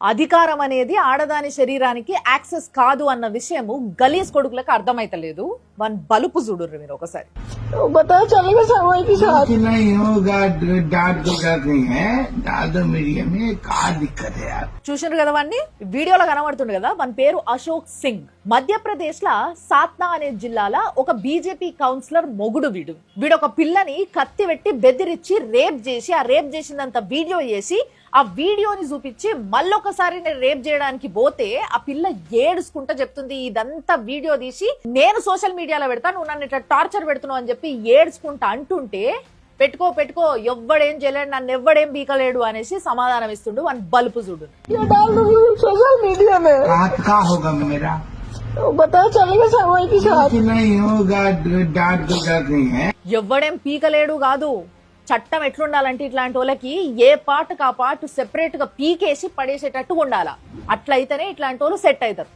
అధికారం అనేది ఆడదాని శరీరానికి యాక్సెస్ కాదు అన్న విషయము గలీజ్ కొడుకులకు అర్థమైతలేదు. వన్ బలుపు చూడుర్రు మీరు ఒకసారి. చూసినారు కదా వాడిని, వీడియోలో కనబడుతుండే కదా. మన పేరు అశోక్ సింగ్. మధ్యప్రదేశ్ లా సాత్నా అనే జిల్లాలో ఒక బీజేపీ కౌన్సిలర్ మొగుడు వీడు ఒక పిల్లని కత్తి పెట్టి బెదిరించి రేప్ చేసి, ఆ రేప్ చేసినంత వీడియో చేసి ఆ వీడియోని చూపించి మళ్ళొకసారి నేను రేప్ చేయడానికి పోతే ఆ పిల్ల ఏడుచుకుంటా చెప్తుంది, ఇదంతా వీడియో తీసి నేను సోషల్ మీడియాలో పెడతా, నువ్వు నన్ను ఇట్లా టార్చర్ పెడుతున్నావు అని చెప్పి ఏడుచుకుంటా అంటుంటే పెట్టుకో ఎవ్వడేం చేయలేడు, నన్ను ఎవ్వడేం బీకలేడు అనేసి సమాధానం ఇస్తుండు. వన్ బల్పు చూడు. సోషల్ మీడియా ఎవ్వడేం పీకలేడు కాదు, చట్టం ఎట్లుండాలంటే ఇట్లాంటి వాళ్ళకి ఏ పార్ట్ కా పార్ట్ సెపరేట్ గా పీకేసి పడేసేటట్టు ఉండాలా. అట్లయితేనే ఇట్లాంటి వాళ్ళు సెట్ అవుతారు.